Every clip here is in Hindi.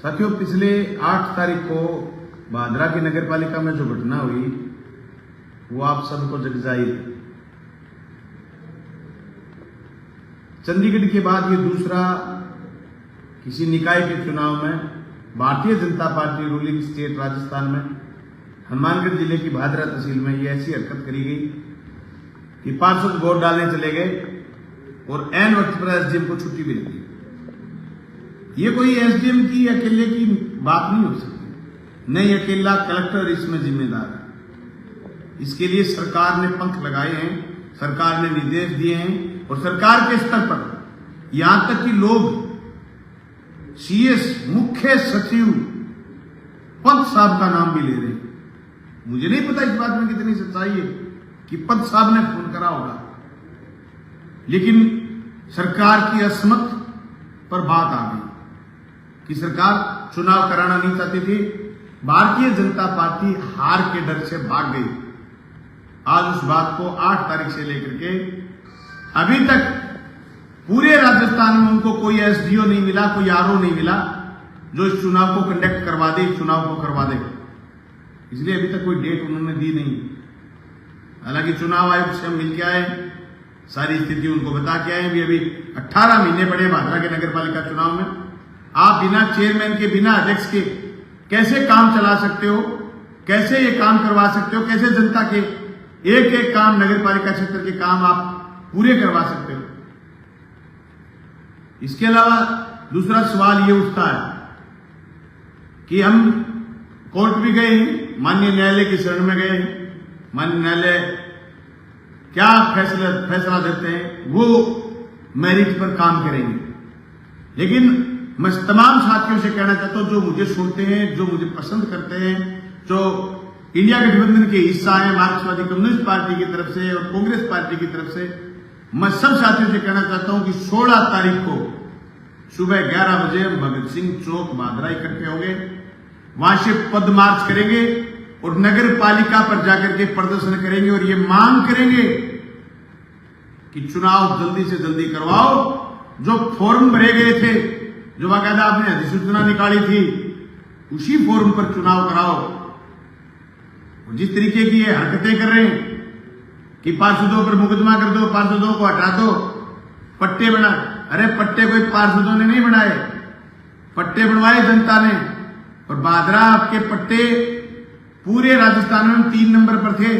साथियों, पिछले 8 तारीख को भादरा की नगर पालिका में जो घटना हुई वो आप सबको जगजाहिर है। चंडीगढ़ के बाद ये दूसरा किसी निकाय के चुनाव में Bharatiya Janata party ruling state Rajasthan में हनुमानगढ़ जिले की भादरा तहसील में ये ऐसी हरकत करी गई कि पार्षद वोट डालने चले गए और ऐन वक्त पर एसडीएम को छुट्टी मिल गई। ये कोई एसडीएम की अकेले की बात नहीं हो सकती, नहीं अकेला कलेक्टर इसमें जिम्मेदार है। इसके लिए सरकार ने पंख लगाए हैं, सरकार ने निर्देश दिए हैं और सरकार के स्तर पर यहां तक कि लोग सीएस मुख्य सचिव पंत साहब का नाम भी ले रहे हैं। मुझे नहीं पता इस बात में कितनी सच्चाई है कि पंत साहब ने फोन करा होगा, लेकिन सरकार की असमत पर बात आ गई कि सरकार चुनाव कराना नहीं चाहती थी। भारतीय जनता पार्टी हार के डर से भाग गई। आज उस बात को 8 तारीख से लेकर के अभी तक पूरे राजस्थान में उनको कोई एसडीओ नहीं मिला, कोई आरओ नहीं मिला जो इस चुनाव को कंडक्ट करवा दे, इस चुनाव को करवा दे। इसलिए अभी तक कोई डेट उन्होंने दी नहीं। हालांकि चुनाव आयोग से हम मिल के आए, सारी स्थिति उनको बता के आए। अभी 18 महीने पड़े भादरा के नगर पालिका चुनाव में। आप बिना चेयरमैन के, बिना अध्यक्ष के कैसे काम चला सकते हो, कैसे ये काम करवा सकते हो, कैसे जनता के एक एक काम, नगर पालिका क्षेत्र के काम आप पूरे करवा सकते हो। इसके अलावा दूसरा सवाल ये उठता है कि हम कोर्ट भी गए हैं, माननीय न्यायालय की शरण में गए हैं, माननीय न्यायालय क्या फैसला देते हैं वो मेरिट पर काम करेंगे। लेकिन मैं तमाम साथियों से कहना चाहता हूं जो मुझे सुनते हैं, जो मुझे पसंद करते हैं, जो इंडिया गठबंधन के हिस्सा है मार्क्सवादी कम्युनिस्ट पार्टी की तरफ से और कांग्रेस पार्टी की तरफ से, मैं सब साथियों से कहना चाहता हूं कि 16 तारीख को सुबह 11 बजे हम भगत सिंह चौक भादरा इकट्ठे होंगे। वहां से पद मार्च करेंगे और नगर पालिका पर जाकर के प्रदर्शन करेंगे और ये मांग करेंगे कि चुनाव जल्दी से जल्दी करवाओ। जो फॉर्म भरे गए थे, जो बाकायदा आपने अधिसूचना निकाली थी, उसी फॉर्म पर चुनाव कराओ। जिस तरीके की ये हरकतें कर रहे हैं कि पार्षदों पर मुकदमा कर दो, पार्षदों को हटा दो, पट्टे बना, अरे पट्टे कोई पार्षदों ने नहीं बनाए, पट्टे बनवाए जनता ने। और भादरा आपके पट्टे पूरे राजस्थान में 3 नंबर पर थे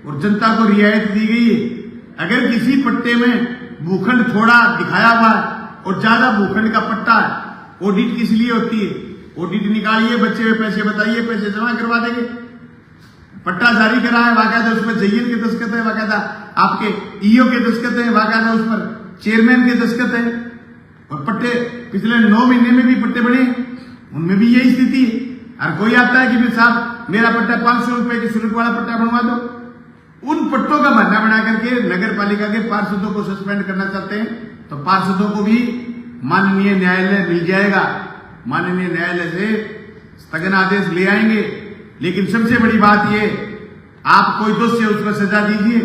और जनता को रियायत दी गई है। अगर किसी पट्टे में भूखंड थोड़ा दिखाया हुआ है और ज्यादा भूखंड का पट्टा है, ऑडिट किस लिए होती है? ऑडिट निकालिए, बचे हुए पैसे बताइए, पैसे जमा करवा देंगे। पट्टा जारी करा है, बाकायदा उसमें जय्यद के दस्तखत है, बाकायदा आपके ईओ के दस्तखत है, बाकायदा उस पर चेयरमैन के दस्तखत है। और पट्टे पिछले 9 महीने में भी पट्टे बने, उनमें भी यही स्थिति है। और कोई आता है कि भाई साहब मेरा पट्टा 500 रुपए की शुल्क वाला पट्टा बनवा दो। उन पट्टों का बहाना बना करके नगर पालिका के पार्षदों को सस्पेंड करना चाहते हैं, तो पार्षदों को भी माननीय न्यायालय मिल जाएगा, माननीय न्यायालय से स्थगन आदेश ले आएंगे। लेकिन सबसे बड़ी बात ये, आप कोई दोष है उसको सजा दीजिए,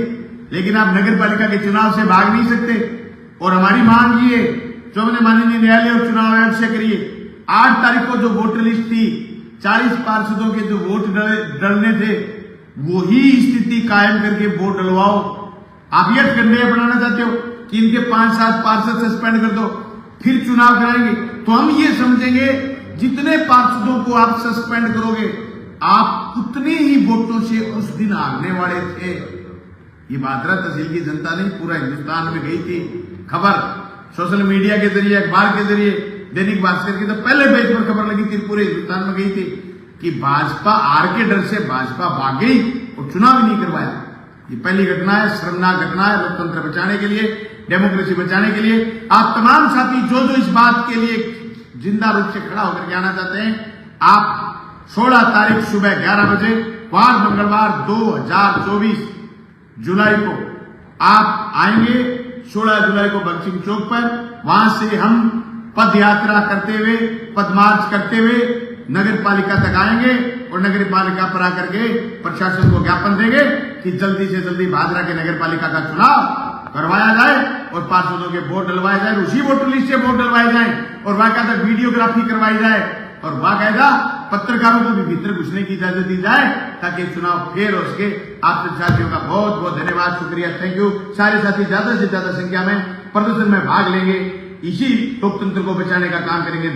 लेकिन आप नगर पालिका के चुनाव से भाग नहीं सकते। और हमारी मांग ये जो हमने माननीय न्यायालय और चुनाव आयोग से करिए, 8 तारीख को जो वोटर लिस्ट थी, 40 पार्षदों के जो वोट डलने थे, वही स्थिति कायम करके वोट डलवाओ। आप यह कंडेय बनाना चाहते हो कि इनके 5-7 पार्षद सस्पेंड कर दो फिर चुनाव कराएंगे, तो हम ये समझेंगे जितने पार्षदों को आप सस्पेंड करोगे आप उतने ही वोटों से उस दिन हारने वाले थे। ये भादरा तहसील की जनता नहीं, पूरा हिंदुस्तान में गई थी खबर, सोशल मीडिया के जरिए, अखबार के जरिए, दैनिक भास्कर की तो पहले पेज पर खबर लगी थी, पूरे हिंदुस्तान में गई थी कि भाजपा हार के डर से भाजपा भाग गई और चुनाव ही नहीं करवाया। ये पहली घटना है, शर्मनाक घटना है। लोकतंत्र बचाने के लिए, डेमोक्रेसी बचाने के लिए आप तमाम साथी जो जो इस बात के लिए जिंदा रूप से खड़ा होकर के आना चाहते हैं, आप 16 तारीख सुबह 11 बजे वार मंगलवार 2024 जुलाई को आप आएंगे। 16 जुलाई को भगत सिंह चौक पर, वहां से हम पद यात्रा करते हुए, पद मार्च करते हुए नगर पालिका तक आएंगे और नगर पालिका पर आकर के प्रशासन को ज्ञापन देंगे कि जल्दी से जल्दी भादरा के नगर पालिका का चुनाव करवाया जाए और पार्षदों के वोट डलवाए जाए, उसी वोटर लिस्ट से वोट डलवाए जाए और बाकायदा वीडियोग्राफी करवाई जाए और बाकायदा पत्रकारों को भी भीतर घुसने की इजाजत दी जाए ताकि चुनाव फेयर हो सके। आप सब साथियों का बहुत बहुत धन्यवाद, शुक्रिया, थैंक यू। सारे साथी ज्यादा से ज्यादा संख्या में प्रदर्शन में भाग लेंगे, इसी लोकतंत्र को बचाने का काम करेंगे।